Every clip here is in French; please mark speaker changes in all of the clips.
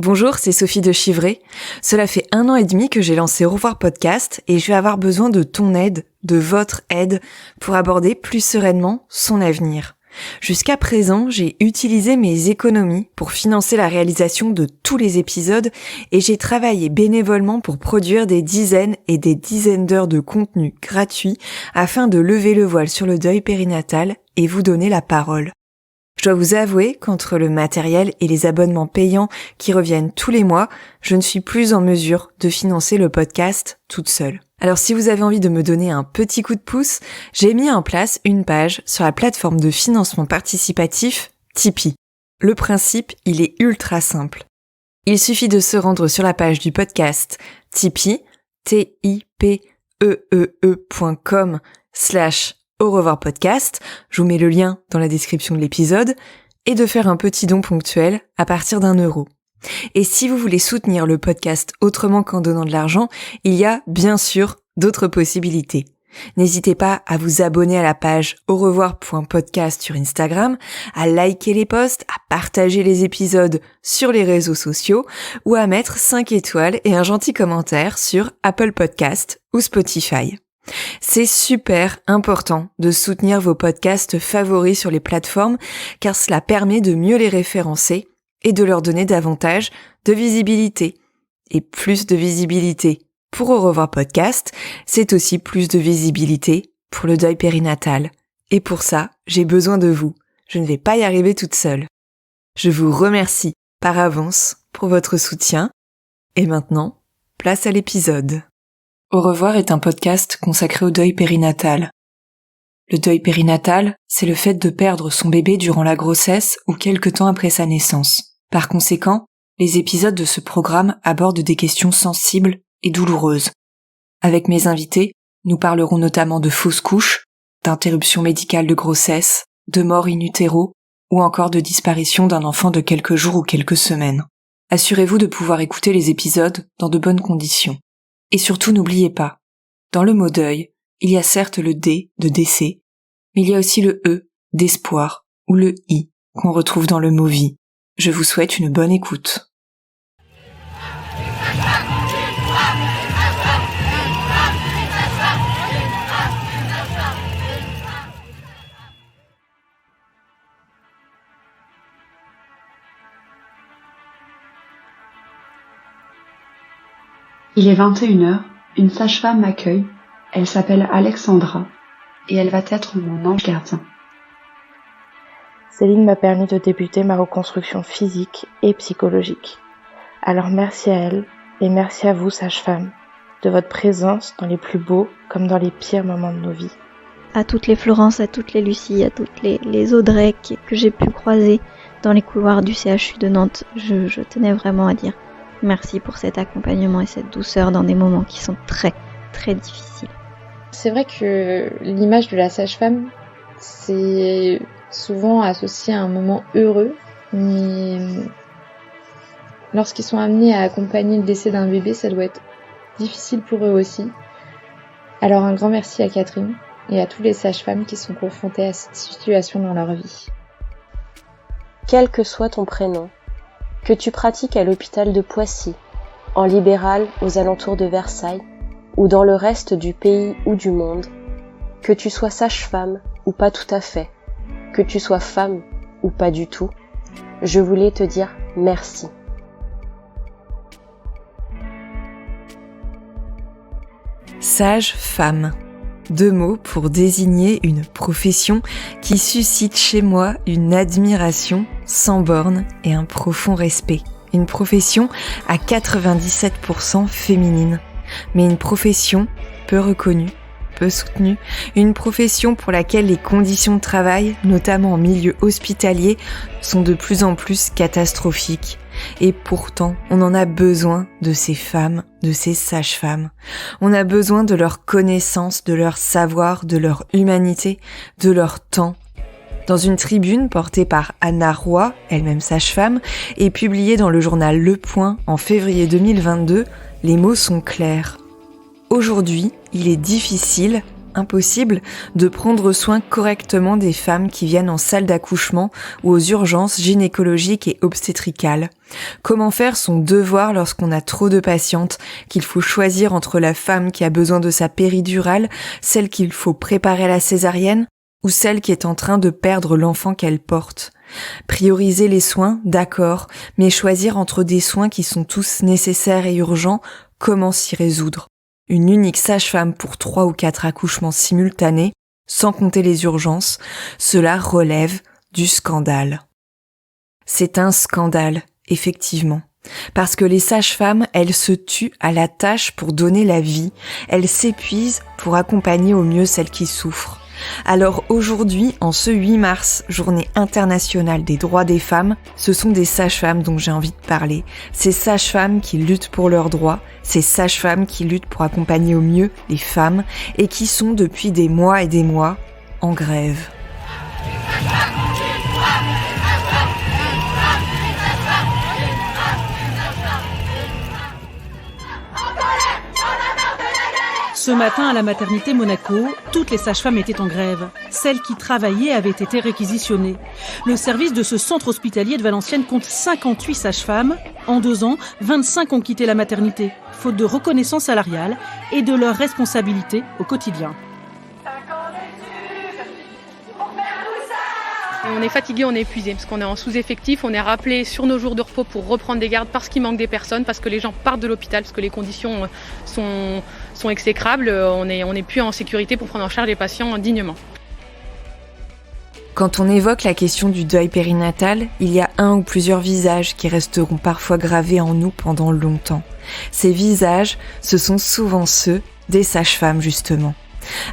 Speaker 1: Bonjour, c'est Sophie de Chivray. Cela fait 1 an et demi que j'ai lancé Au revoir podcast et je vais avoir besoin de ton aide, de votre aide, pour aborder plus sereinement son avenir. Jusqu'à présent, j'ai utilisé mes économies pour financer la réalisation de tous les épisodes et j'ai travaillé bénévolement pour produire des dizaines et des dizaines d'heures de contenu gratuit afin de lever le voile sur le deuil périnatal et vous donner la parole. Je dois vous avouer qu'entre le matériel et les abonnements payants qui reviennent tous les mois, je ne suis plus en mesure de financer le podcast toute seule. Alors si vous avez envie de me donner un petit coup de pouce, j'ai mis en place une page sur la plateforme de financement participatif Tipeee. Le principe, il est ultra simple. Il suffit de se rendre sur la page du podcast Tipeee, tipeee.com/Au revoir podcast, je vous mets le lien dans la description de l'épisode, et de faire un petit don ponctuel à partir d'€1. Et si vous voulez soutenir le podcast autrement qu'en donnant de l'argent, il y a bien sûr d'autres possibilités. N'hésitez pas à vous abonner à la page au revoir.podcast sur Instagram, à liker les posts, à partager les épisodes sur les réseaux sociaux ou à mettre 5 étoiles et un gentil commentaire sur Apple Podcast ou Spotify. C'est super important de soutenir vos podcasts favoris sur les plateformes car cela permet de mieux les référencer et de leur donner davantage de visibilité. Et plus de visibilité pour Au revoir podcast, c'est aussi plus de visibilité pour le deuil périnatal. Et pour ça, j'ai besoin de vous. Je ne vais pas y arriver toute seule. Je vous remercie par avance pour votre soutien. Et maintenant, place à l'épisode. Au revoir est un podcast consacré au deuil périnatal. Le deuil périnatal, c'est le fait de perdre son bébé durant la grossesse ou quelque temps après sa naissance. Par conséquent, les épisodes de ce programme abordent des questions sensibles et douloureuses. Avec mes invités, nous parlerons notamment de fausses couches, d'interruption médicale de grossesse, de mort in utero ou encore de disparition d'un enfant de quelques jours ou quelques semaines. Assurez-vous de pouvoir écouter les épisodes dans de bonnes conditions. Et surtout n'oubliez pas, dans le mot deuil, il y a certes le D de décès, mais il y a aussi le E d'espoir ou le I qu'on retrouve dans le mot vie. Je vous souhaite une bonne écoute.
Speaker 2: Il est 21h, une sage-femme m'accueille, elle s'appelle Alexandra, et elle va être mon ange gardien.
Speaker 3: Céline m'a permis de débuter ma reconstruction physique et psychologique. Alors merci à elle, et merci à vous, sage-femme, de votre présence dans les plus beaux comme dans les pires moments de nos vies.
Speaker 4: À toutes les Florence, à toutes les Lucie, à toutes les Audrey que j'ai pu croiser dans les couloirs du CHU de Nantes, je tenais vraiment à dire merci pour cet accompagnement et cette douceur dans des moments qui sont très, très difficiles.
Speaker 5: C'est vrai que l'image de la sage-femme, c'est souvent associé à un moment heureux, mais lorsqu'ils sont amenés à accompagner le décès d'un bébé, ça doit être difficile pour eux aussi. Alors un grand merci à Catherine et à toutes les sages-femmes qui sont confrontées à cette situation dans leur vie.
Speaker 6: Quel que soit ton prénom, que tu pratiques à l'hôpital de Poissy, en libéral aux alentours de Versailles, ou dans le reste du pays ou du monde, que tu sois sage-femme ou pas tout à fait, que tu sois femme ou pas du tout, je voulais te dire merci.
Speaker 1: Sage-femme. 2 mots pour désigner une profession qui suscite chez moi une admiration sans borne et un profond respect. Une profession à 97% féminine, mais une profession peu reconnue, peu soutenue, une profession pour laquelle les conditions de travail, notamment en milieu hospitalier, sont de plus en plus catastrophiques. Et pourtant, on en a besoin de ces femmes, de ces sages-femmes. On a besoin de leur connaissance, de leur savoir, de leur humanité, de leur temps. Dans une tribune portée par Anna Roy, elle-même sage-femme, et publiée dans le journal Le Point en février 2022, les mots sont clairs. Aujourd'hui, il est difficile, impossible de prendre soin correctement des femmes qui viennent en salle d'accouchement ou aux urgences gynécologiques et obstétricales. Comment faire son devoir lorsqu'on a trop de patientes, qu'il faut choisir entre la femme qui a besoin de sa péridurale, celle qu'il faut préparer à la césarienne, ou celle qui est en train de perdre l'enfant qu'elle porte. Prioriser les soins, d'accord, mais choisir entre des soins qui sont tous nécessaires et urgents, comment s'y résoudre? Une unique sage-femme pour 3 ou 4 accouchements simultanés, sans compter les urgences, cela relève du scandale. C'est un scandale, effectivement. Parce que les sages-femmes, elles se tuent à la tâche pour donner la vie, elles s'épuisent pour accompagner au mieux celles qui souffrent. Alors aujourd'hui, en ce 8 mars, journée internationale des droits des femmes, ce sont des sages-femmes dont j'ai envie de parler. Ces sages-femmes qui luttent pour leurs droits, ces sages-femmes qui luttent pour accompagner au mieux les femmes et qui sont depuis des mois et des mois en grève.
Speaker 7: Ce matin, à la maternité Monaco, toutes les sages-femmes étaient en grève. Celles qui travaillaient avaient été réquisitionnées. Le service de ce centre hospitalier de Valenciennes compte 58 sages-femmes. En 2 ans, 25 ont quitté la maternité, faute de reconnaissance salariale et de leurs responsabilités au quotidien.
Speaker 8: On est fatigué, on est épuisé parce qu'on est en sous-effectif, on est rappelé sur nos jours de repos pour reprendre des gardes parce qu'il manque des personnes, parce que les gens partent de l'hôpital, parce que les conditions sont exécrables, on n'est plus en sécurité pour prendre en charge les patients dignement.
Speaker 1: Quand on évoque la question du deuil périnatal, il y a un ou plusieurs visages qui resteront parfois gravés en nous pendant longtemps. Ces visages, ce sont souvent ceux des sages-femmes justement.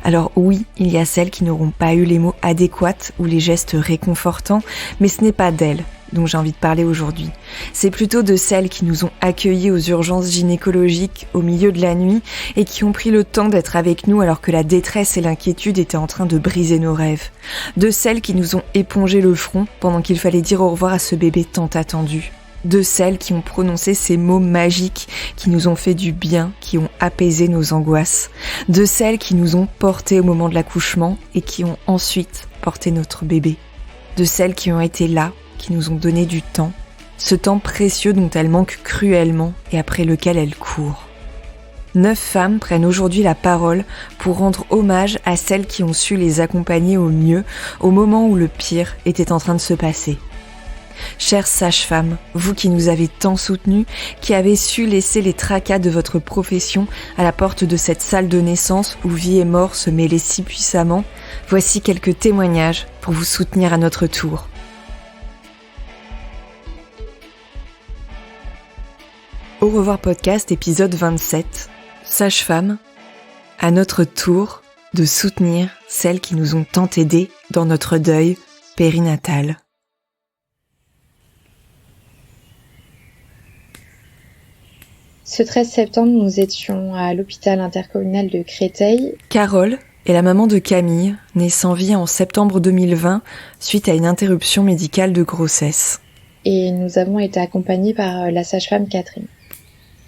Speaker 1: Alors oui, il y a celles qui n'auront pas eu les mots adéquats ou les gestes réconfortants, mais ce n'est pas d'elles dont j'ai envie de parler aujourd'hui. C'est plutôt de celles qui nous ont accueillis aux urgences gynécologiques au milieu de la nuit et qui ont pris le temps d'être avec nous alors que la détresse et l'inquiétude étaient en train de briser nos rêves. De celles qui nous ont épongé le front pendant qu'il fallait dire au revoir à ce bébé tant attendu. De celles qui ont prononcé ces mots magiques qui nous ont fait du bien, qui ont apaisé nos angoisses. De celles qui nous ont portés au moment de l'accouchement et qui ont ensuite porté notre bébé. De celles qui ont été là, qui nous ont donné du temps, ce temps précieux dont elles manquent cruellement et après lequel elles courent. 9 femmes prennent aujourd'hui la parole pour rendre hommage à celles qui ont su les accompagner au mieux au moment où le pire était en train de se passer. Chères sages-femmes, vous qui nous avez tant soutenues, qui avez su laisser les tracas de votre profession à la porte de cette salle de naissance où vie et mort se mêlaient si puissamment, voici quelques témoignages pour vous soutenir à notre tour. Au revoir podcast épisode 27. Sages-femmes, à notre tour de soutenir celles qui nous ont tant aidées dans notre deuil périnatal.
Speaker 5: Ce 13 septembre, nous étions à l'hôpital intercommunal de Créteil.
Speaker 1: Carole est la maman de Camille, née sans vie en septembre 2020 suite à une interruption médicale de grossesse.
Speaker 5: Et nous avons été accompagnés par la sage-femme Catherine.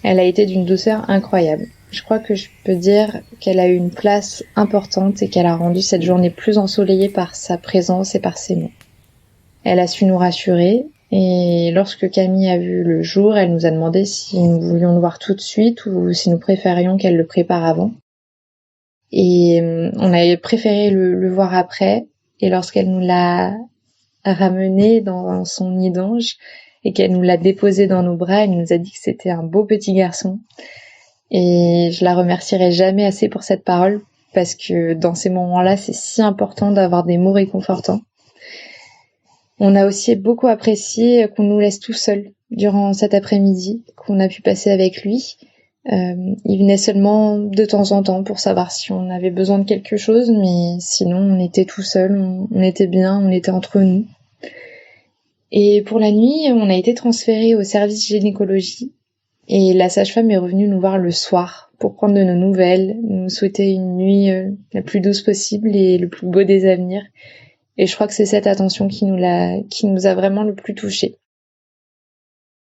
Speaker 5: Elle a été d'une douceur incroyable. Je crois que je peux dire qu'elle a eu une place importante et qu'elle a rendu cette journée plus ensoleillée par sa présence et par ses mots. Elle a su nous rassurer. Et lorsque Camille a vu le jour, elle nous a demandé si nous voulions le voir tout de suite ou si nous préférions qu'elle le prépare avant. Et on avait préféré le voir après. Et lorsqu'elle nous l'a ramené dans son nid d'ange et qu'elle nous l'a déposé dans nos bras, elle nous a dit que c'était un beau petit garçon. Et je la remercierai jamais assez pour cette parole parce que dans ces moments-là, c'est si important d'avoir des mots réconfortants. On a aussi beaucoup apprécié qu'on nous laisse tout seuls durant cet après-midi, qu'on a pu passer avec lui. Il venait seulement de temps en temps pour savoir si on avait besoin de quelque chose, mais sinon on était tout seuls, on était bien, on était entre nous. Et pour la nuit, on a été transférés au service gynécologie et la sage-femme est revenue nous voir le soir pour prendre de nos nouvelles, nous souhaiter une nuit la plus douce possible et le plus beau des avenirs. Et je crois que c'est cette attention qui nous a vraiment le plus touchés.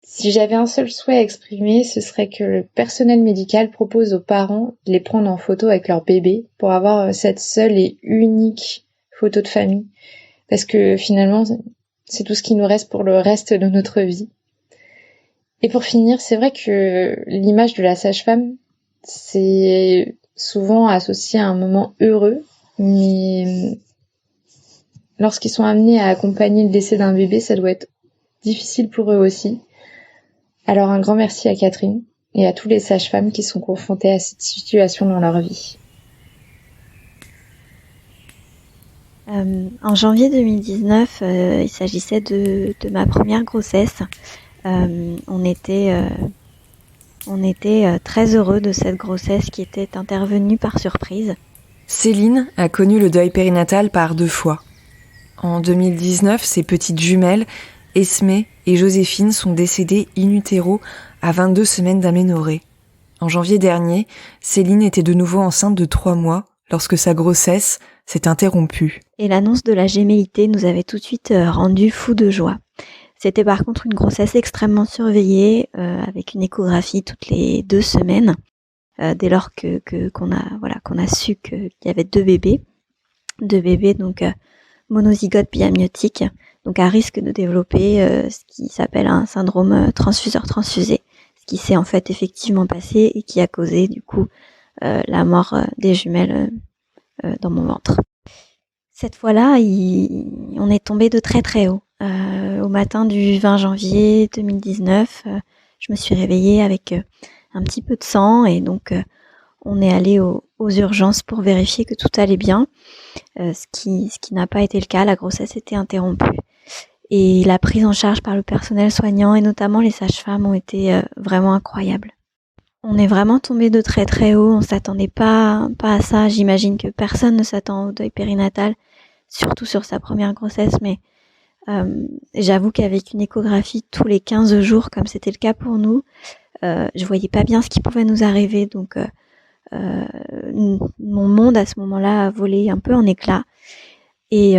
Speaker 5: Si j'avais un seul souhait à exprimer, ce serait que le personnel médical propose aux parents de les prendre en photo avec leur bébé pour avoir cette seule et unique photo de famille. Parce que finalement, c'est tout ce qui nous reste pour le reste de notre vie. Et pour finir, c'est vrai que l'image de la sage-femme, c'est souvent associé à un moment heureux, mais lorsqu'ils sont amenés à accompagner le décès d'un bébé, ça doit être difficile pour eux aussi. Alors un grand merci à Catherine et à tous les sages-femmes qui sont confrontées à cette situation dans leur vie.
Speaker 4: En janvier 2019, il s'agissait de ma première grossesse. On était très heureux de cette grossesse qui était intervenue par surprise.
Speaker 1: Céline a connu le deuil périnatal par 2 fois. En 2019, ses petites jumelles, Esmée et Joséphine, sont décédées in utero à 22 semaines d'aménorrhée. En janvier dernier, Céline était de nouveau enceinte de 3 mois lorsque sa grossesse s'est interrompue.
Speaker 4: Et l'annonce de la gémellité nous avait tout de suite rendus fous de joie. C'était par contre une grossesse extrêmement surveillée, avec une échographie toutes les 2 semaines, dès lors qu'on a su qu'il y avait 2 bébés donc monozygotes biamniotiques, donc à risque de développer ce qui s'appelle un syndrome transfuseur-transfusé, ce qui s'est en fait effectivement passé et qui a causé du coup la mort des jumelles dans mon ventre. Cette fois-là, on est tombé de très très haut. Au matin du 20 janvier 2019, je me suis réveillée avec un petit peu de sang et donc on est allé aux urgences pour vérifier que tout allait bien, ce qui n'a pas été le cas. La grossesse était interrompue et la prise en charge par le personnel soignant et notamment les sages-femmes ont été vraiment incroyables. On est vraiment tombé de très très haut, on s'attendait pas à ça. J'imagine que personne ne s'attend au deuil périnatal, surtout sur sa première grossesse, mais j'avoue qu'avec une échographie tous les 15 jours, comme c'était le cas pour nous, je voyais pas bien ce qui pouvait nous arriver, donc mon monde à ce moment-là a volé un peu en éclats. Et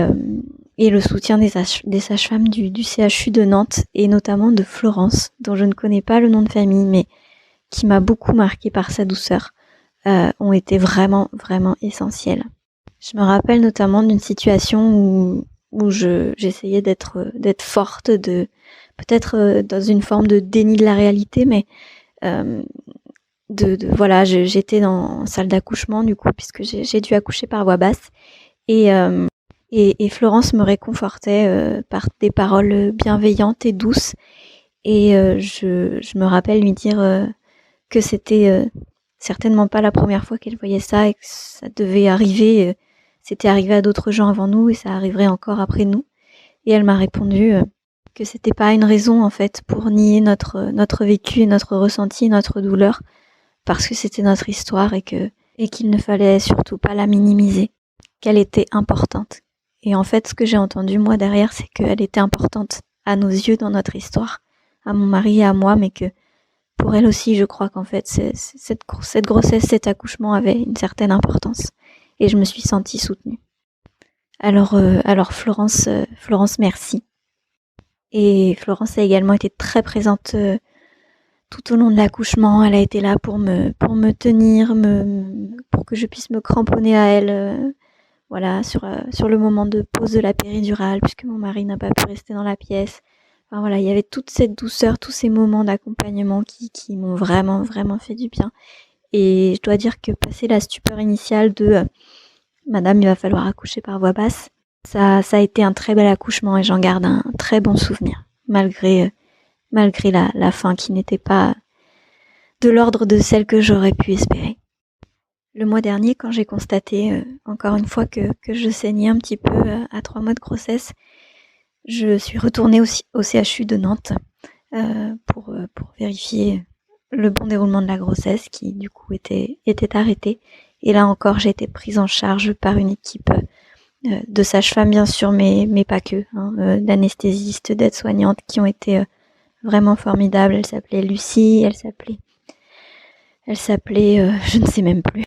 Speaker 4: le soutien des sages-femmes du CHU de Nantes, et notamment de Florence, dont je ne connais pas le nom de famille, mais qui m'a beaucoup marquée par sa douceur, ont été vraiment, vraiment essentiels. Je me rappelle notamment d'une situation où j'essayais d'être forte, peut-être dans une forme de déni de la réalité, mais voilà, j'étais en salle d'accouchement du coup, puisque j'ai dû accoucher par voie basse, et Florence me réconfortait par des paroles bienveillantes et douces, et je me rappelle lui dire que c'était certainement pas la première fois qu'elle voyait ça et que ça devait arriver, c'était arrivé à d'autres gens avant nous et ça arriverait encore après nous. Et elle m'a répondu que c'était pas une raison en fait pour nier notre vécu, notre ressenti, notre douleur, parce que c'était notre histoire et qu'il ne fallait surtout pas la minimiser, qu'elle était importante. Et en fait, ce que j'ai entendu moi derrière, c'est qu'elle était importante à nos yeux dans notre histoire, à mon mari et à moi, mais que pour elle aussi, je crois qu'en fait, cette grossesse, cet accouchement avait une certaine importance. Et je me suis sentie soutenue. Alors Florence, merci. Et Florence a également été très présente tout au long de l'accouchement. Elle a été là pour me tenir, pour que je puisse me cramponner à elle, voilà, sur le moment de pose de la péridurale, puisque mon mari n'a pas pu rester dans la pièce. Enfin voilà, il y avait toute cette douceur, tous ces moments d'accompagnement qui m'ont vraiment, vraiment fait du bien. Et je dois dire que passer la stupeur initiale de Madame, il va falloir accoucher par voie basse, ça a été un très bel accouchement et j'en garde un très bon souvenir, malgré la fin qui n'était pas de l'ordre de celle que j'aurais pu espérer. Le mois dernier, quand j'ai constaté encore une fois que je saignais un petit peu à 3 mois de grossesse, je suis retournée au CHU de Nantes pour vérifier le bon déroulement de la grossesse qui du coup était arrêté. Et là encore, j'ai été prise en charge par une équipe de sages-femmes bien sûr, mais pas que, d'anesthésistes, d'aides-soignantes qui ont été vraiment formidables. Elle s'appelait Lucie, elle s'appelait je ne sais même plus,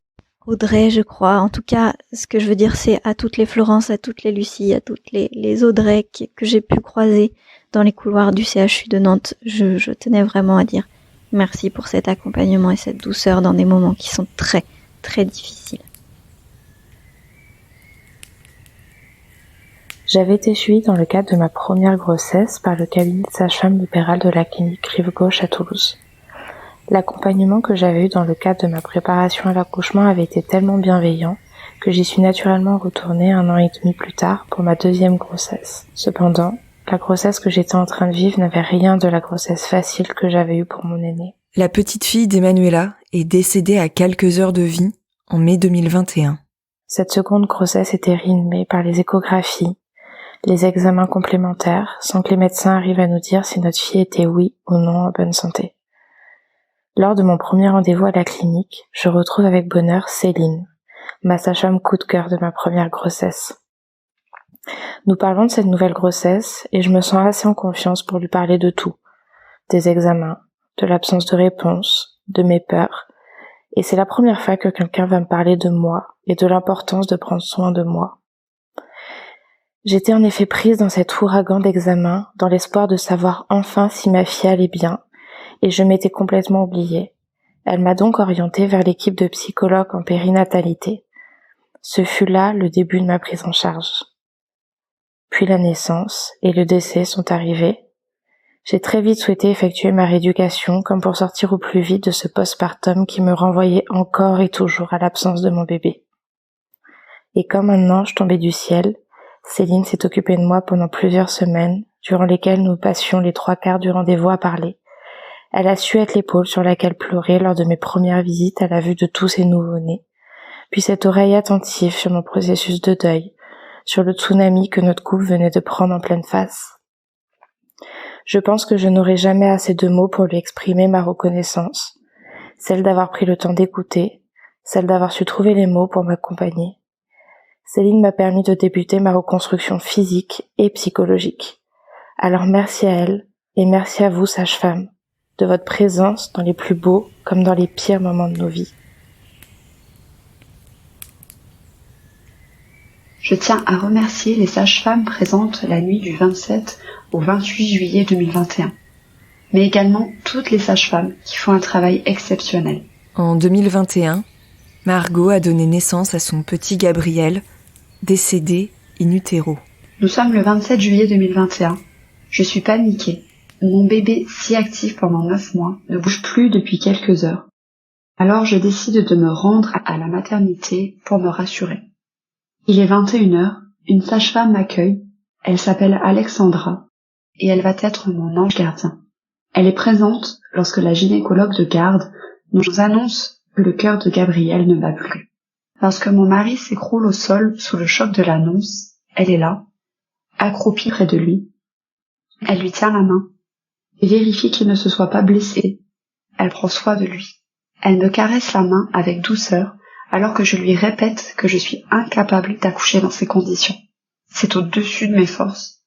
Speaker 4: Audrey, je crois. En tout cas, ce que je veux dire, c'est à toutes les Florence, à toutes les Lucie, à toutes les Audrey que j'ai pu croiser dans les couloirs du CHU de Nantes. Je tenais vraiment à dire merci pour cet accompagnement et cette douceur dans des moments qui sont très, très difficiles.
Speaker 3: J'avais été suivie dans le cadre de ma première grossesse par le cabinet de sage-femme libérale de la clinique Rive-Gauche à Toulouse. L'accompagnement que j'avais eu dans le cadre de ma préparation à l'accouchement avait été tellement bienveillant que j'y suis naturellement retournée 1 an et demi plus tard pour ma 2e grossesse. Cependant, la grossesse que j'étais en train de vivre n'avait rien de la grossesse facile que j'avais eue pour mon aînée.
Speaker 1: La petite fille d'Emmanuela est décédée à quelques heures de vie en mai 2021.
Speaker 3: Cette seconde grossesse était rythmée par les échographies, les examens complémentaires, sans que les médecins arrivent à nous dire si notre fille était oui ou non en bonne santé. Lors de mon premier rendez-vous à la clinique, je retrouve avec bonheur Céline, ma sage-femme coup de cœur de ma première grossesse. Nous parlons de cette nouvelle grossesse et je me sens assez en confiance pour lui parler de tout, des examens, de l'absence de réponse, de mes peurs, et c'est la première fois que quelqu'un va me parler de moi et de l'importance de prendre soin de moi. J'étais en effet prise dans cet ouragan d'examens, dans l'espoir de savoir enfin si ma fille allait bien, et je m'étais complètement oubliée. Elle m'a donc orientée vers l'équipe de psychologues en périnatalité. Ce fut là le début de ma prise en charge. Puis la naissance et le décès sont arrivés. J'ai très vite souhaité effectuer ma rééducation comme pour sortir au plus vite de ce postpartum qui me renvoyait encore et toujours à l'absence de mon bébé. Et comme un ange tombé du ciel, Céline s'est occupée de moi pendant plusieurs semaines, durant lesquelles nous passions les 3/4 du rendez-vous à parler. Elle a su être l'épaule sur laquelle pleurer lors de mes premières visites à la vue de tous ces nouveau-nés, puis cette oreille attentive sur mon processus de deuil, sur le tsunami que notre couple venait de prendre en pleine face. Je pense que je n'aurai jamais assez de mots pour lui exprimer ma reconnaissance, celle d'avoir pris le temps d'écouter, celle d'avoir su trouver les mots pour m'accompagner. Céline m'a permis de débuter ma reconstruction physique et psychologique. Alors merci à elle et merci à vous, sage-femme, de votre présence dans les plus beaux comme dans les pires moments de nos vies.
Speaker 2: Je tiens à remercier les sages-femmes présentes la nuit du 27 au 28 juillet 2021, mais également toutes les sages-femmes qui font un travail exceptionnel.
Speaker 1: En 2021, Margot a donné naissance à son petit Gabriel, décédé in utero.
Speaker 2: Nous sommes le 27 juillet 2021. Je suis paniquée. Mon bébé, si actif pendant 9 mois, ne bouge plus depuis quelques heures. Alors je décide de me rendre à la maternité pour me rassurer. Il est 21h, une sage-femme m'accueille, elle s'appelle Alexandra, et elle va être mon ange gardien. Elle est présente lorsque la gynécologue de garde nous annonce que le cœur de Gabriel ne bat plus. Lorsque mon mari s'écroule au sol sous le choc de l'annonce, elle est là, accroupie près de lui. Elle lui tient la main et vérifie qu'il ne se soit pas blessé. Elle prend soin de lui. Elle me caresse la main avec douceur alors que je lui répète que je suis incapable d'accoucher dans ces conditions. C'est au-dessus de mes forces.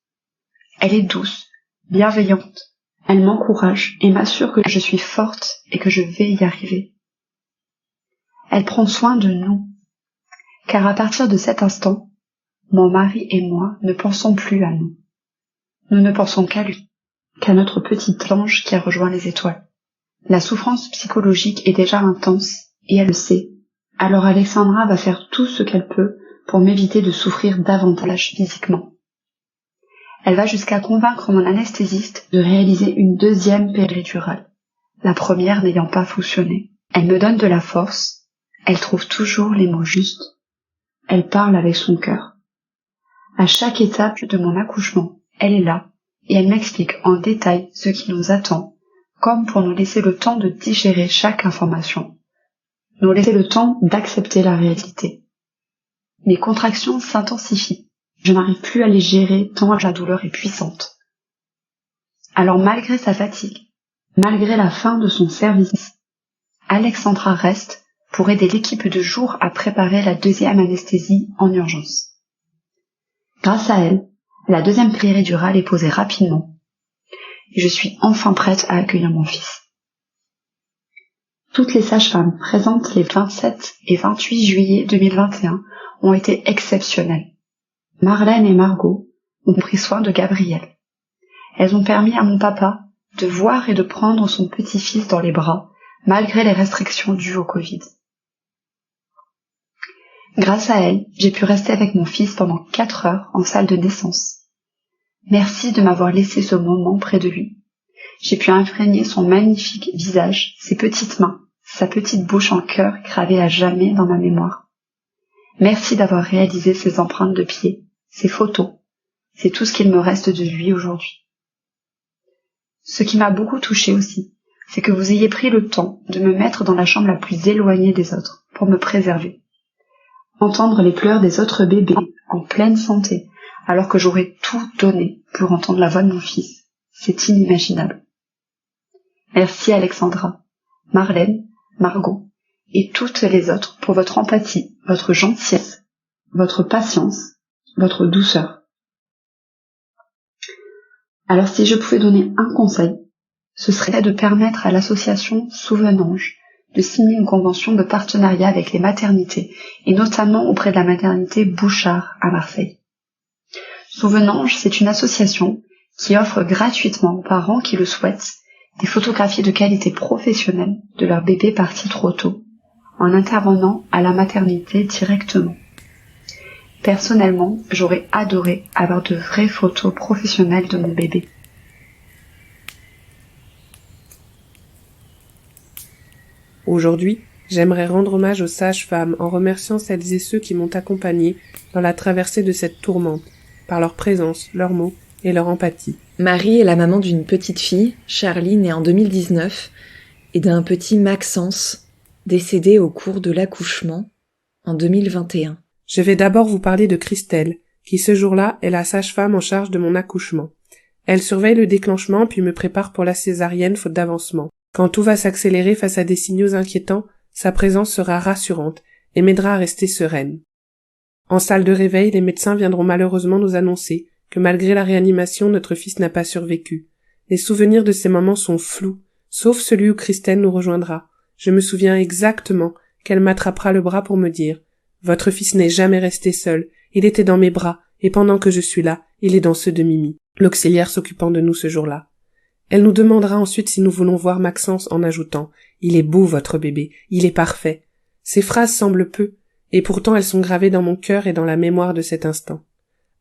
Speaker 2: Elle est douce, bienveillante. Elle m'encourage et m'assure que je suis forte et que je vais y arriver. Elle prend soin de nous, car à partir de cet instant, mon mari et moi ne pensons plus à nous. Nous ne pensons qu'à lui, qu'à notre petite ange qui a rejoint les étoiles. La souffrance psychologique est déjà intense et elle le sait. Alors Alexandra va faire tout ce qu'elle peut pour m'éviter de souffrir davantage physiquement. Elle va jusqu'à convaincre mon anesthésiste de réaliser une 2e péridurale, la première n'ayant pas fonctionné. Elle me donne de la force, elle trouve toujours les mots justes, elle parle avec son cœur. À chaque étape de mon accouchement, elle est là et elle m'explique en détail ce qui nous attend, comme pour nous laisser le temps de digérer chaque information, nous laisser le temps d'accepter la réalité. Mes contractions s'intensifient. Je n'arrive plus à les gérer tant la douleur est puissante. Alors malgré sa fatigue, malgré la fin de son service, Alexandra reste pour aider l'équipe de jour à préparer la 2e anesthésie en urgence. Grâce à elle, la 2e péridurale est posée rapidement et je suis enfin prête à accueillir mon fils. Toutes les sages-femmes présentes les 27 et 28 juillet 2021 ont été exceptionnelles. Marlène et Margot ont pris soin de Gabriel. Elles ont permis à mon papa de voir et de prendre son petit-fils dans les bras, malgré les restrictions dues au Covid. Grâce à elles, j'ai pu rester avec mon fils pendant 4 heures en salle de naissance. Merci de m'avoir laissé ce moment près de lui. J'ai pu imprégner son magnifique visage, ses petites mains, sa petite bouche en cœur gravée à jamais dans ma mémoire. Merci d'avoir réalisé ses empreintes de pied, ses photos. C'est tout ce qu'il me reste de lui aujourd'hui. Ce qui m'a beaucoup touchée aussi, c'est que vous ayez pris le temps de me mettre dans la chambre la plus éloignée des autres pour me préserver. Entendre les pleurs des autres bébés en pleine santé, alors que j'aurais tout donné pour entendre la voix de mon fils, c'est inimaginable. Merci Alexandra, Marlène, Margot et toutes les autres pour votre empathie, votre gentillesse, votre patience, votre douceur. Alors si je pouvais donner un conseil, ce serait de permettre à l'association Souvenange de signer une convention de partenariat avec les maternités, et notamment auprès de la maternité Bouchard à Marseille. Souvenange, c'est une association qui offre gratuitement aux parents qui le souhaitent des photographies de qualité professionnelle de leur bébé parti trop tôt, en intervenant à la maternité directement. Personnellement, j'aurais adoré avoir de vraies photos professionnelles de mon bébé.
Speaker 9: Aujourd'hui, j'aimerais rendre hommage aux sages-femmes en remerciant celles et ceux qui m'ont accompagnée dans la traversée de cette tourmente, par leur présence, leurs mots et leur empathie.
Speaker 1: Marie est la maman d'une petite fille, Charlie, née en 2019, et d'un petit Maxence, décédé au cours de l'accouchement en 2021.
Speaker 9: Je vais d'abord vous parler de Christelle, qui ce jour-là est la sage-femme en charge de mon accouchement. Elle surveille le déclenchement puis me prépare pour la césarienne faute d'avancement. Quand tout va s'accélérer face à des signaux inquiétants, sa présence sera rassurante et m'aidera à rester sereine. En salle de réveil, les médecins viendront malheureusement nous annoncer que malgré la réanimation, notre fils n'a pas survécu. Les souvenirs de ces moments sont flous, sauf celui où Christelle nous rejoindra. Je me souviens exactement qu'elle m'attrapera le bras pour me dire « Votre fils n'est jamais resté seul, il était dans mes bras, et pendant que je suis là, il est dans ceux de Mimi, l'auxiliaire s'occupant de nous ce jour-là. » Elle nous demandera ensuite si nous voulons voir Maxence en ajoutant « Il est beau votre bébé, il est parfait ». Ces phrases semblent peu, et pourtant elles sont gravées dans mon cœur et dans la mémoire de cet instant.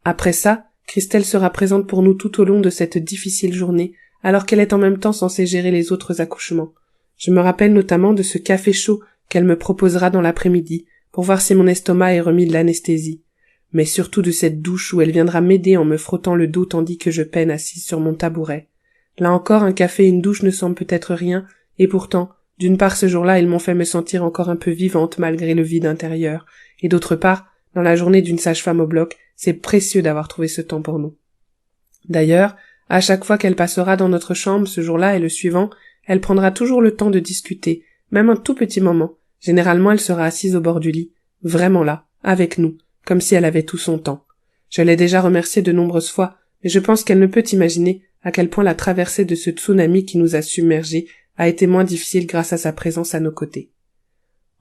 Speaker 9: Après ça, Christelle sera présente pour nous tout au long de cette difficile journée, alors qu'elle est en même temps censée gérer les autres accouchements. Je me rappelle notamment de ce café chaud qu'elle me proposera dans l'après-midi, pour voir si mon estomac est remis de l'anesthésie. Mais surtout de cette douche où elle viendra m'aider en me frottant le dos tandis que je peine assise sur mon tabouret. Là encore, un café et une douche ne semblent peut-être rien, et pourtant, d'une part ce jour-là, ils m'ont fait me sentir encore un peu vivante malgré le vide intérieur, et d'autre part, dans la journée d'une sage-femme au bloc, c'est précieux d'avoir trouvé ce temps pour nous. D'ailleurs, à chaque fois qu'elle passera dans notre chambre ce jour-là et le suivant, elle prendra toujours le temps de discuter, même un tout petit moment. Généralement, elle sera assise au bord du lit, vraiment là, avec nous, comme si elle avait tout son temps. Je l'ai déjà remerciée de nombreuses fois, mais je pense qu'elle ne peut imaginer à quel point la traversée de ce tsunami qui nous a submergés a été moins difficile grâce à sa présence à nos côtés.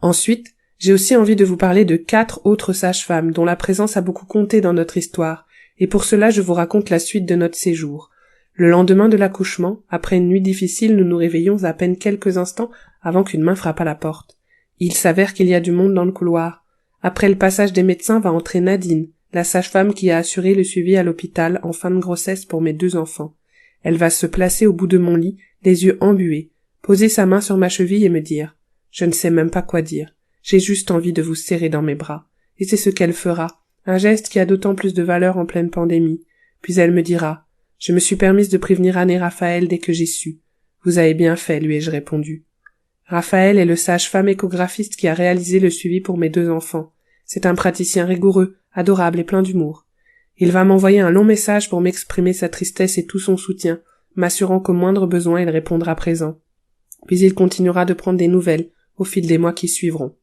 Speaker 9: Ensuite, j'ai aussi envie de vous parler de 4 autres sages-femmes dont la présence a beaucoup compté dans notre histoire, et pour cela je vous raconte la suite de notre séjour. Le lendemain de l'accouchement, après une nuit difficile, nous nous réveillons à peine quelques instants avant qu'une main frappe à la porte. Il s'avère qu'il y a du monde dans le couloir. Après le passage des médecins va entrer Nadine, la sage-femme qui a assuré le suivi à l'hôpital en fin de grossesse pour mes 2 enfants. Elle va se placer au bout de mon lit, les yeux embués, poser sa main sur ma cheville et me dire « Je ne sais même pas quoi dire. J'ai juste envie de vous serrer dans mes bras. » Et c'est ce qu'elle fera, un geste qui a d'autant plus de valeur en pleine pandémie. Puis elle me dira « Je me suis permise de prévenir Anne et Raphaël dès que j'ai su. »« Vous avez bien fait, lui ai-je répondu. » Raphaël est le sage-femme échographiste qui a réalisé le suivi pour mes 2 enfants. C'est un praticien rigoureux, adorable et plein d'humour. Il va m'envoyer un long message pour m'exprimer sa tristesse et tout son soutien, m'assurant qu'au moindre besoin il répondra présent. Puis il continuera de prendre des nouvelles au fil des mois qui suivront.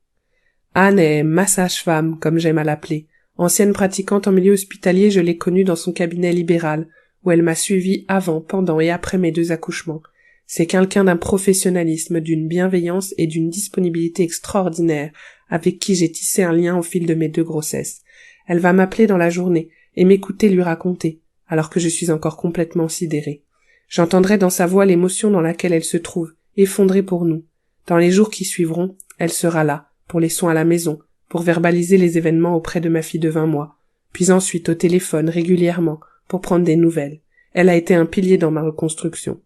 Speaker 9: Anne est ma sage-femme, comme j'aime à l'appeler. Ancienne pratiquante en milieu hospitalier, je l'ai connue dans son cabinet libéral, où elle m'a suivi avant, pendant et après mes 2 accouchements. C'est quelqu'un d'un professionnalisme, d'une bienveillance et d'une disponibilité extraordinaire, avec qui j'ai tissé un lien au fil de mes 2 grossesses. Elle va m'appeler dans la journée et m'écouter lui raconter, alors que je suis encore complètement sidérée. J'entendrai dans sa voix l'émotion dans laquelle elle se trouve, effondrée pour nous. Dans les jours qui suivront, elle sera là, pour les soins à la maison, pour verbaliser les événements auprès de ma fille de 20 mois, puis ensuite au téléphone régulièrement, pour prendre des nouvelles. Elle a été un pilier dans ma reconstruction.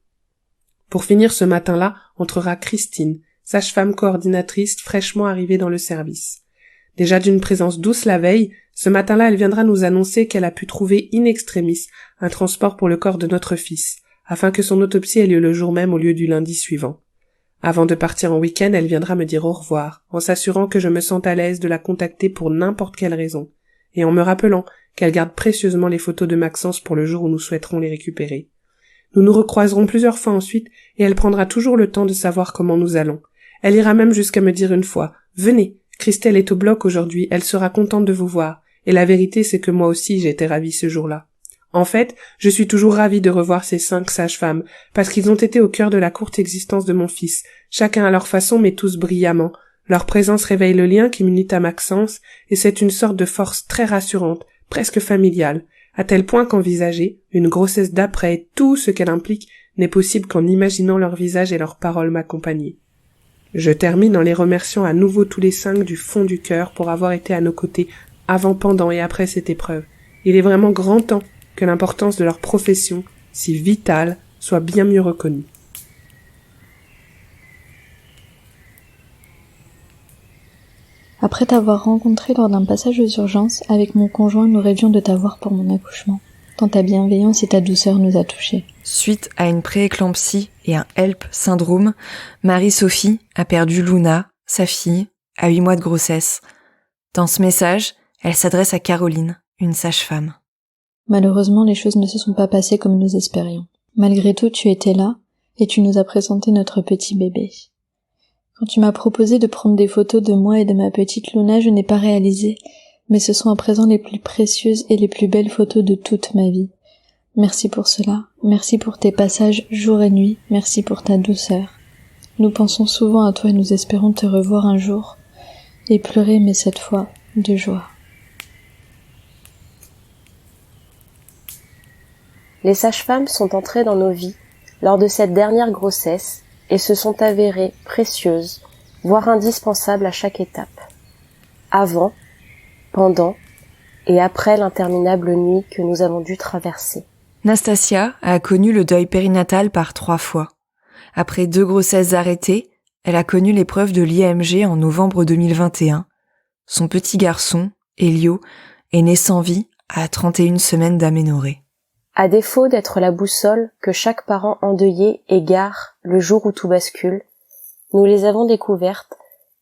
Speaker 9: Pour finir ce matin-là, entrera Christine, sage-femme coordinatrice fraîchement arrivée dans le service. Déjà d'une présence douce la veille, ce matin-là elle viendra nous annoncer qu'elle a pu trouver in extremis un transport pour le corps de notre fils, afin que son autopsie ait lieu le jour même au lieu du lundi suivant. Avant de partir en week-end, elle viendra me dire au revoir, en s'assurant que je me sente à l'aise de la contacter pour n'importe quelle raison, et en me rappelant qu'elle garde précieusement les photos de Maxence pour le jour où nous souhaiterons les récupérer. Nous nous recroiserons plusieurs fois ensuite, et elle prendra toujours le temps de savoir comment nous allons. Elle ira même jusqu'à me dire une fois « Venez, Christelle est au bloc aujourd'hui, elle sera contente de vous voir. » Et la vérité, c'est que moi aussi j'étais ravie ce jour-là. En fait, je suis toujours ravie de revoir ces 5 sages-femmes, parce qu'ils ont été au cœur de la courte existence de mon fils, chacun à leur façon mais tous brillamment. Leur présence réveille le lien qui m'unit à Maxence, et c'est une sorte de force très rassurante, presque familiale, à tel point qu'envisager une grossesse d'après et tout ce qu'elle implique n'est possible qu'en imaginant leur visage et leurs paroles m'accompagner. Je termine en les remerciant à nouveau tous les 5 du fond du cœur pour avoir été à nos côtés avant, pendant et après cette épreuve. Il est vraiment grand temps que l'importance de leur profession, si vitale, soit bien mieux reconnue.
Speaker 4: Après t'avoir rencontré lors d'un passage aux urgences, avec mon conjoint, nous rêvions de t'avoir pour mon accouchement. Tant ta bienveillance et ta douceur nous a touchés.
Speaker 1: Suite à une prééclampsie et un HELP syndrome, Marie-Sophie a perdu Luna, sa fille, à 8 mois de grossesse. Dans ce message, elle s'adresse à Caroline, une sage-femme.
Speaker 4: Malheureusement, les choses ne se sont pas passées comme nous espérions. Malgré tout, tu étais là, et tu nous as présenté notre petit bébé. Quand tu m'as proposé de prendre des photos de moi et de ma petite Luna, je n'ai pas réalisé, mais ce sont à présent les plus précieuses et les plus belles photos de toute ma vie. Merci pour cela, merci pour tes passages jour et nuit, merci pour ta douceur. Nous pensons souvent à toi et nous espérons te revoir un jour, et pleurer, mais cette fois, de joie.
Speaker 6: Les sages-femmes sont entrées dans nos vies lors de cette dernière grossesse et se sont avérées précieuses, voire indispensables à chaque étape. Avant, pendant et après l'interminable nuit que nous avons dû traverser.
Speaker 1: Nastasia a connu le deuil périnatal par 3 fois. Après 2 grossesses arrêtées, elle a connu l'épreuve de l'IMG en novembre 2021. Son petit garçon, Elio, est né sans vie à 31 semaines d'aménorrhée.
Speaker 6: À défaut d'être la boussole que chaque parent endeuillé égare le jour où tout bascule, nous les avons découvertes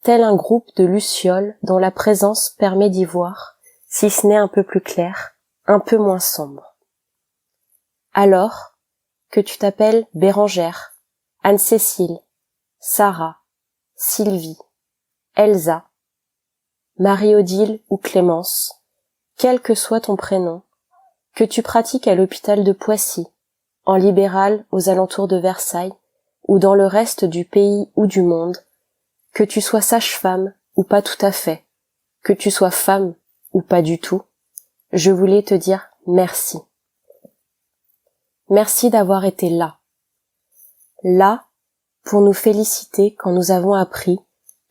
Speaker 6: tel un groupe de lucioles dont la présence permet d'y voir, si ce n'est un peu plus clair, un peu moins sombre. Alors que tu t'appelles Bérangère, Anne-Cécile, Sarah, Sylvie, Elsa, Marie-Odile ou Clémence, quel que soit ton prénom, que tu pratiques à l'hôpital de Poissy, en libéral aux alentours de Versailles, ou dans le reste du pays ou du monde, que tu sois sage-femme ou pas tout à fait, que tu sois femme ou pas du tout, je voulais te dire merci. Merci d'avoir été là. Là, pour nous féliciter quand nous avons appris,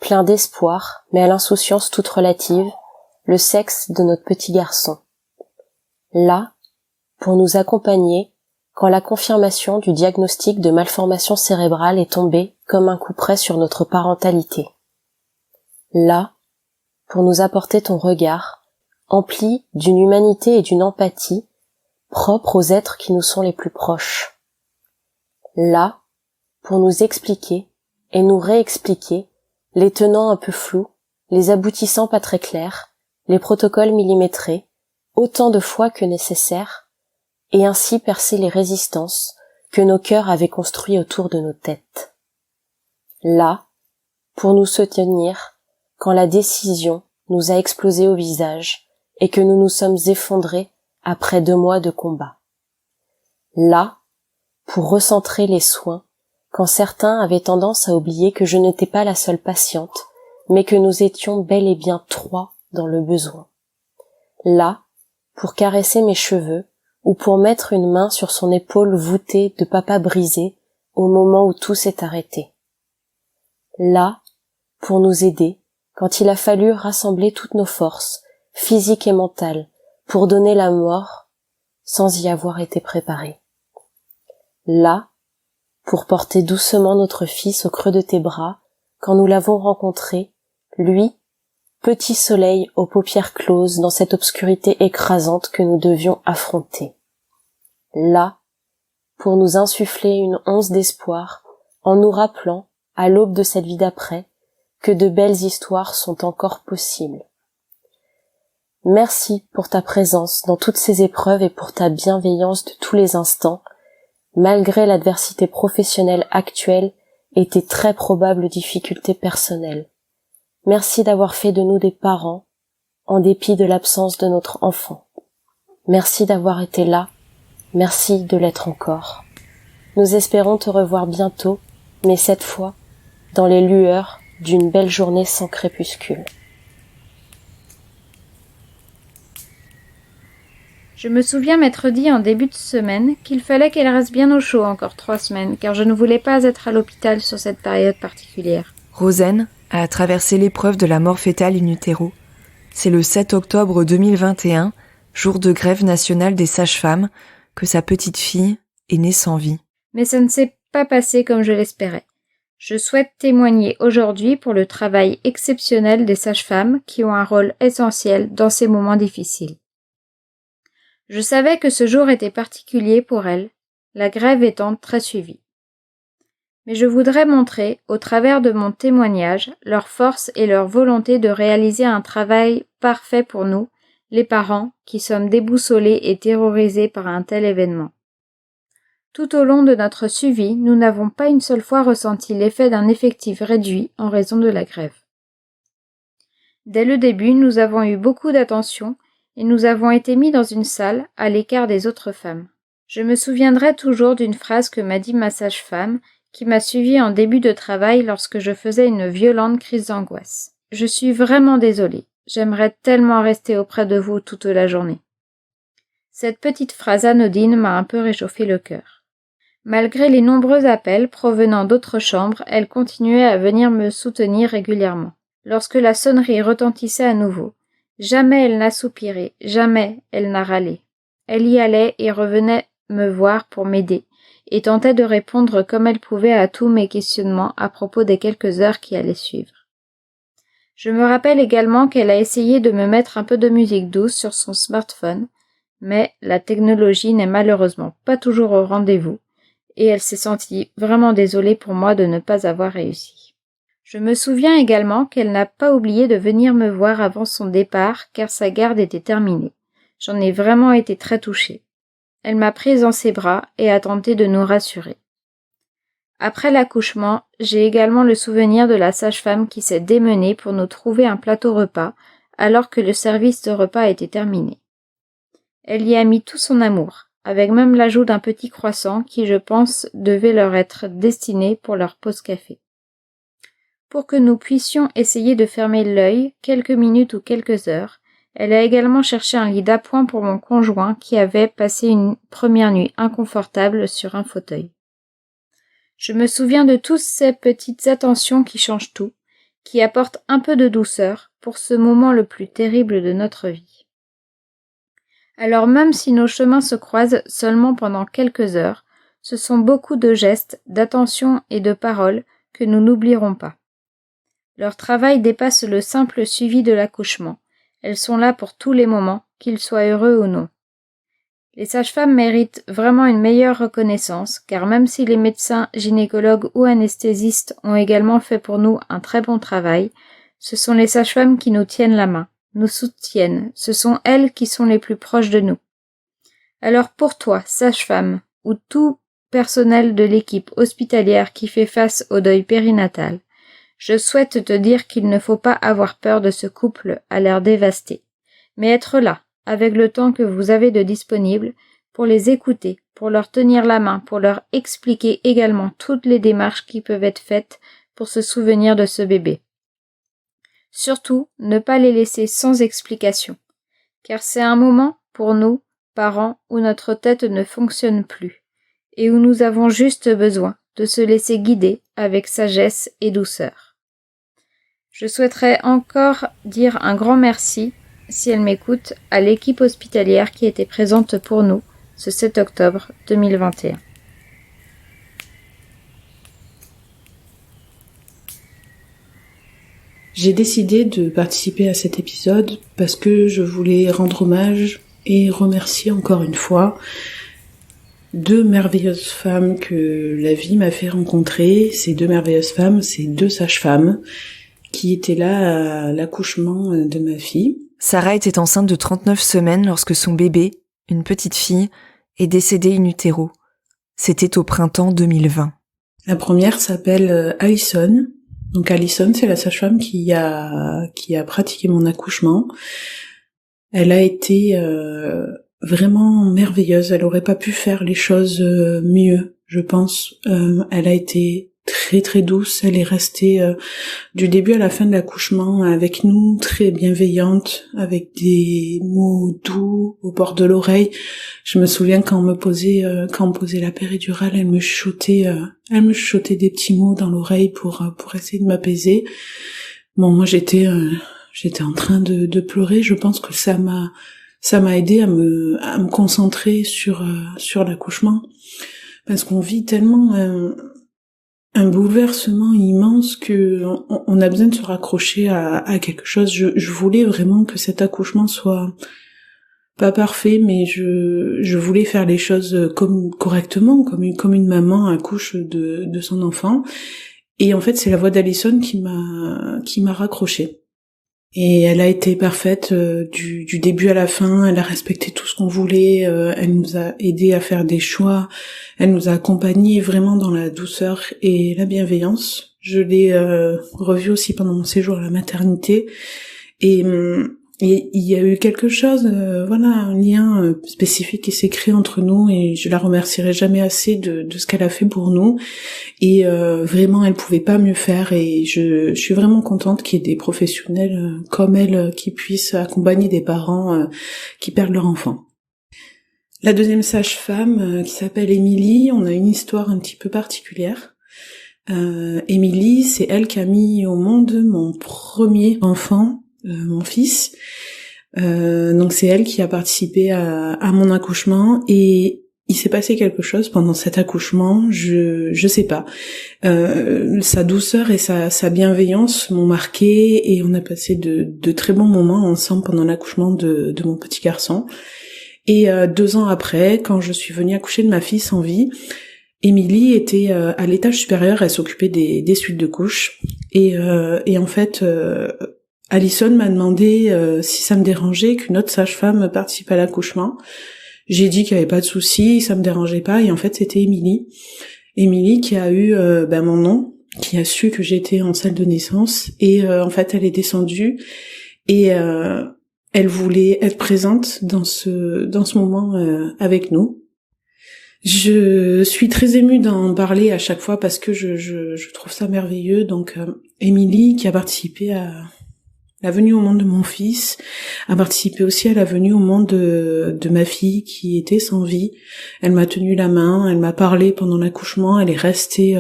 Speaker 6: plein d'espoir, mais à l'insouciance toute relative, le sexe de notre petit garçon. Là, pour nous accompagner quand la confirmation du diagnostic de malformation cérébrale est tombée comme un coup près sur notre parentalité. Là, pour nous apporter ton regard, empli d'une humanité et d'une empathie propres aux êtres qui nous sont les plus proches. Là, pour nous expliquer et nous réexpliquer les tenants un peu flous, les aboutissants pas très clairs, les protocoles millimétrés, autant de fois que nécessaire, et ainsi percer les résistances que nos cœurs avaient construites autour de nos têtes. Là, pour nous soutenir quand la décision nous a explosé au visage et que nous nous sommes effondrés après 2 mois de combat. Là, pour recentrer les soins quand certains avaient tendance à oublier que je n'étais pas la seule patiente, mais que nous étions bel et bien 3 dans le besoin. Là, pour caresser mes cheveux ou pour mettre une main sur son épaule voûtée de papa brisé au moment où tout s'est arrêté. Là, pour nous aider, quand il a fallu rassembler toutes nos forces, physiques et mentales, pour donner la mort sans y avoir été préparé. Là, pour porter doucement notre fils au creux de tes bras, quand nous l'avons rencontré, lui, petit soleil aux paupières closes dans cette obscurité écrasante que nous devions affronter. Là, pour nous insuffler une once d'espoir, en nous rappelant, à l'aube de cette vie d'après, que de belles histoires sont encore possibles. Merci pour ta présence dans toutes ces épreuves et pour ta bienveillance de tous les instants, malgré l'adversité professionnelle actuelle et tes très probables difficultés personnelles. Merci d'avoir fait de nous des parents, en dépit de l'absence de notre enfant. Merci d'avoir été là, merci de l'être encore. Nous espérons te revoir bientôt, mais cette fois, dans les lueurs d'une belle journée sans crépuscule.
Speaker 10: Je me souviens m'être dit en début de semaine qu'il fallait qu'elle reste bien au chaud encore 3 semaines, car je ne voulais pas être à l'hôpital sur cette période particulière.
Speaker 1: Rosen a traversé l'épreuve de la mort fétale in utero. C'est le 7 octobre 2021, jour de grève nationale des sages-femmes, que sa petite fille est née sans vie.
Speaker 10: Mais ça ne s'est pas passé comme je l'espérais. Je souhaite témoigner aujourd'hui pour le travail exceptionnel des sages-femmes qui ont un rôle essentiel dans ces moments difficiles. Je savais que ce jour était particulier pour elles, la grève étant très suivie. Mais je voudrais montrer, au travers de mon témoignage, leur force et leur volonté de réaliser un travail parfait pour nous, les parents, qui sommes déboussolés et terrorisés par un tel événement. Tout au long de notre suivi, nous n'avons pas une seule fois ressenti l'effet d'un effectif réduit en raison de la grève. Dès le début, nous avons eu beaucoup d'attention et nous avons été mis dans une salle à l'écart des autres femmes. Je me souviendrai toujours d'une phrase que m'a dit ma sage-femme, qui m'a suivie en début de travail lorsque je faisais une violente crise d'angoisse. « Je suis vraiment désolée. J'aimerais tellement rester auprès de vous toute la journée. » Cette petite phrase anodine m'a un peu réchauffé le cœur. Malgré les nombreux appels provenant d'autres chambres, elle continuait à venir me soutenir régulièrement. Lorsque la sonnerie retentissait à nouveau, jamais elle n'a soupiré, jamais elle n'a râlé. Elle y allait et revenait me voir pour m'aider, et tentait de répondre comme elle pouvait à tous mes questionnements à propos des quelques heures qui allaient suivre. Je me rappelle également qu'elle a essayé de me mettre un peu de musique douce sur son smartphone, mais la technologie n'est malheureusement pas toujours au rendez-vous, et elle s'est sentie vraiment désolée pour moi de ne pas avoir réussi. Je me souviens également qu'elle n'a pas oublié de venir me voir avant son départ, car sa garde était terminée. J'en ai vraiment été très touchée. Elle m'a prise dans ses bras et a tenté de nous rassurer. Après l'accouchement, j'ai également le souvenir de la sage-femme qui s'est démenée pour nous trouver un plateau repas, alors que le service de repas était terminé. Elle y a mis tout son amour, avec même l'ajout d'un petit croissant qui, je pense, devait leur être destiné pour leur pause café. Pour que nous puissions essayer de fermer l'œil quelques minutes ou quelques heures, elle a également cherché un lit d'appoint pour mon conjoint qui avait passé une première nuit inconfortable sur un fauteuil. Je me souviens de toutes ces petites attentions qui changent tout, qui apportent un peu de douceur pour ce moment le plus terrible de notre vie. Alors même si nos chemins se croisent seulement pendant quelques heures, ce sont beaucoup de gestes, d'attentions et de paroles que nous n'oublierons pas. Leur travail dépasse le simple suivi de l'accouchement. Elles sont là pour tous les moments, qu'ils soient heureux ou non. Les sages-femmes méritent vraiment une meilleure reconnaissance, car même si les médecins, gynécologues ou anesthésistes ont également fait pour nous un très bon travail, ce sont les sages-femmes qui nous tiennent la main, nous soutiennent, ce sont elles qui sont les plus proches de nous. Alors pour toi, sage-femme, ou tout personnel de l'équipe hospitalière qui fait face au deuil périnatal, je souhaite te dire qu'il ne faut pas avoir peur de ce couple à l'air dévasté, mais être là, avec le temps que vous avez de disponible, pour les écouter, pour leur tenir la main, pour leur expliquer également toutes les démarches qui peuvent être faites pour se souvenir de ce bébé. Surtout, ne pas les laisser sans explication, car c'est un moment, pour nous, parents où notre tête ne fonctionne plus et où nous avons juste besoin de se laisser guider avec sagesse et douceur. Je souhaiterais encore dire un grand merci, si elle m'écoute, à l'équipe hospitalière qui était présente pour nous ce 7 octobre 2021.
Speaker 11: J'ai décidé de participer à cet épisode parce que je voulais rendre hommage et remercier encore une fois 2 merveilleuses femmes que la vie m'a fait rencontrer. Ces 2 merveilleuses femmes, c'est 2 sages-femmes qui étaient là à l'accouchement de ma fille.
Speaker 1: Sarah était enceinte de 39 semaines lorsque son bébé, une petite fille, est décédé in utero. C'était au printemps 2020.
Speaker 11: La première s'appelle Alison. Donc Alison, c'est la sage-femme qui a pratiqué mon accouchement. Elle a été vraiment merveilleuse. Elle aurait pas pu faire les choses mieux, je pense. Elle a été très très douce. Elle est restée du début à la fin de l'accouchement avec nous, très bienveillante, avec des mots doux au bord de l'oreille. Je me souviens quand on me posait la péridurale, elle me chuchotait des petits mots dans l'oreille pour essayer de m'apaiser. Bon, moi j'étais en train de pleurer. Je pense que ça m'a aidé à me concentrer sur l'accouchement, parce qu'on vit tellement un bouleversement immense que on a besoin de se raccrocher à quelque chose. Je voulais vraiment que cet accouchement soit pas parfait, mais je voulais faire les choses correctement, comme une maman accouche de son enfant. Et en fait, c'est la voix d'Alison qui m'a raccrochée. Et elle a été parfaite du début à la fin. Elle a respecté tout ce qu'on voulait. Elle nous a aidé à faire des choix. Elle nous a accompagnés vraiment dans la douceur et la bienveillance. Je l'ai revue aussi pendant mon séjour à la maternité. Et il y a eu quelque chose, un lien spécifique qui s'est créé entre nous, et je la remercierai jamais assez de ce qu'elle a fait pour nous. Et vraiment, elle pouvait pas mieux faire, et je suis vraiment contente qu'il y ait des professionnels comme elle qui puissent accompagner des parents qui perdent leur enfant. La deuxième sage-femme qui s'appelle Émilie, on a une histoire un petit peu particulière. Émilie, c'est elle qui a mis au monde mon premier enfant, mon fils. Donc c'est elle qui a participé à mon accouchement, et il s'est passé quelque chose pendant cet accouchement, je sais pas. Sa douceur et sa bienveillance m'ont marquée, et on a passé de très bons moments ensemble pendant l'accouchement de mon petit garçon. Et 2 ans après, quand je suis venue accoucher de ma fille sans vie, Émilie était à l'étage supérieur, elle s'occupait des suites de couches, et en fait Alison m'a demandé si ça me dérangeait qu'une autre sage-femme participe à l'accouchement. J'ai dit qu'il n'y avait pas de souci, ça me dérangeait pas, et en fait c'était Émilie. Émilie qui a eu mon nom, qui a su que j'étais en salle de naissance, et en fait elle est descendue, et elle voulait être présente dans ce moment avec nous. Je suis très émue d'en parler à chaque fois parce que je trouve ça merveilleux. Donc Émilie, qui a participé à la venue au monde de mon fils, a participé aussi à la venue au monde de ma fille qui était sans vie. Elle m'a tenu la main, elle m'a parlé pendant l'accouchement, elle est restée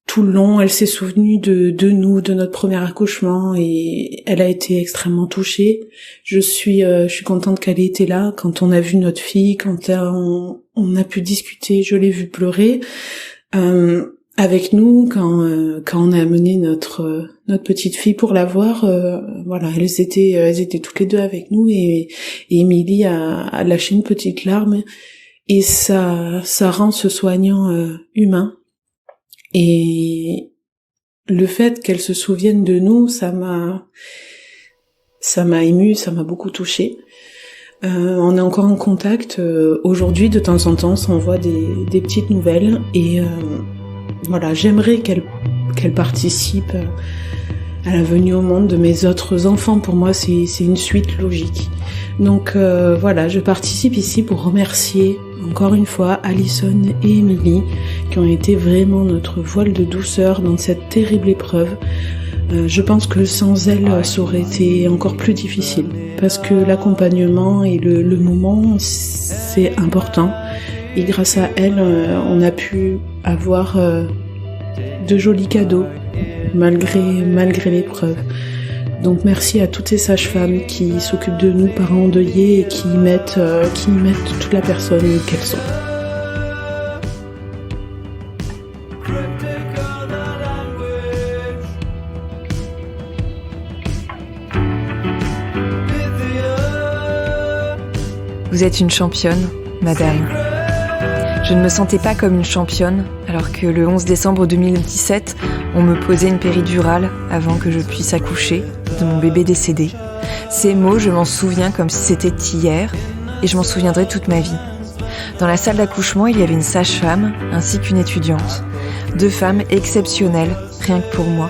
Speaker 11: tout le long, elle s'est souvenue de nous, de notre premier accouchement, et elle a été extrêmement touchée. Je suis contente qu'elle ait été là quand on a vu notre fille, quand on a pu discuter, je l'ai vue pleurer avec nous quand on a amené notre petite fille pour la voir. Elles étaient toutes les deux avec nous, et Émilie a lâché une petite larme, et ça rend ce soignant humain. Et le fait qu'elle se souvienne de nous, ça m'a émue, ça m'a beaucoup touchée. On est encore en contact aujourd'hui, de temps en temps, on s'envoie des petites nouvelles, et j'aimerais qu'elle participe à la venue au monde de mes autres enfants. Pour moi, c'est une suite logique. Donc je participe ici pour remercier encore une fois Alison et Émilie, qui ont été vraiment notre voile de douceur dans cette terrible épreuve. Je pense que sans elle, ça aurait été encore plus difficile. Parce que l'accompagnement et le moment, c'est important. Et grâce à elle, on a pu avoir de jolis cadeaux, malgré l'épreuve. Donc merci à toutes ces sages-femmes qui s'occupent de nous, parents endeuillés, et qui y mettent toute la personne qu'elles sont.
Speaker 1: Vous êtes une championne, madame. Je ne me sentais pas comme une championne, alors que le 11 décembre 2017, on me posait une péridurale avant que je puisse accoucher de mon bébé décédé. Ces mots, je m'en souviens comme si c'était hier, et je m'en souviendrai toute ma vie. Dans la salle d'accouchement, il y avait une sage-femme ainsi qu'une étudiante. 2 femmes exceptionnelles, rien que pour moi.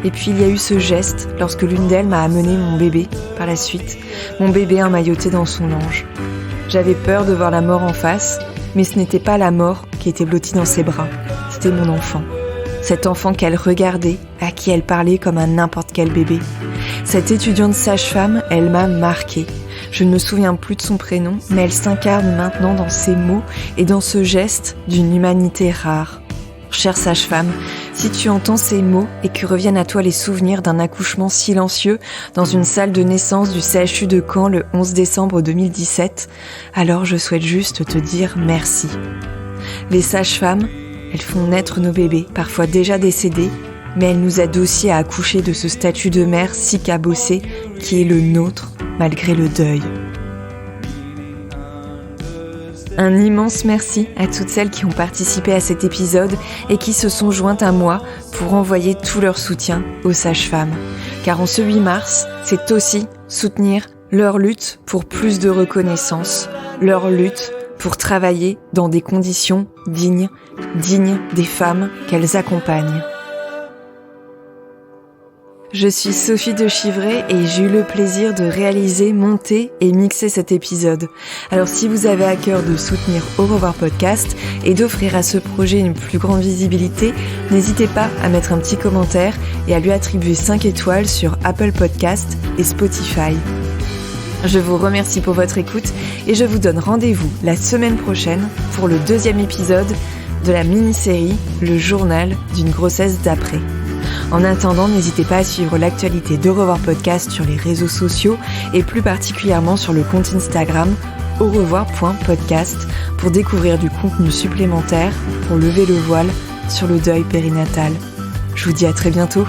Speaker 1: Et puis il y a eu ce geste lorsque l'une d'elles m'a amené mon bébé par la suite, mon bébé emmailloté dans son ange. J'avais peur de voir la mort en face, mais ce n'était pas la mort qui était blottie dans ses bras, c'était mon enfant. Cet enfant qu'elle regardait, à qui elle parlait comme à n'importe quel bébé. Cette étudiante sage-femme, elle m'a marquée. Je ne me souviens plus de son prénom, mais elle s'incarne maintenant dans ses mots et dans ce geste d'une humanité rare. Chère sage-femme, si tu entends ces mots et que reviennent à toi les souvenirs d'un accouchement silencieux dans une salle de naissance du CHU de Caen le 11 décembre 2017, alors je souhaite juste te dire merci. Les sages-femmes, elles font naître nos bébés, parfois déjà décédés, mais elles nous aident aussi à accoucher de ce statut de mère si cabossé qui est le nôtre malgré le deuil. Un immense merci à toutes celles qui ont participé à cet épisode et qui se sont jointes à moi pour envoyer tout leur soutien aux sages-femmes. Car en ce 8 mars, c'est aussi soutenir leur lutte pour plus de reconnaissance, leur lutte pour travailler dans des conditions dignes des femmes qu'elles accompagnent. Je suis Sophie de Chivray et j'ai eu le plaisir de réaliser, monter et mixer cet épisode. Alors si vous avez à cœur de soutenir Au revoir podcast et d'offrir à ce projet une plus grande visibilité, n'hésitez pas à mettre un petit commentaire et à lui attribuer 5 étoiles sur Apple Podcast et Spotify. Je vous remercie pour votre écoute et je vous donne rendez-vous la semaine prochaine pour le 2e épisode de la mini-série Le journal d'une grossesse d'après. En attendant, n'hésitez pas à suivre l'actualité d'Au revoir podcast sur les réseaux sociaux et plus particulièrement sur le compte Instagram aurevoir.podcast pour découvrir du contenu supplémentaire pour lever le voile sur le deuil périnatal. Je vous dis à très bientôt.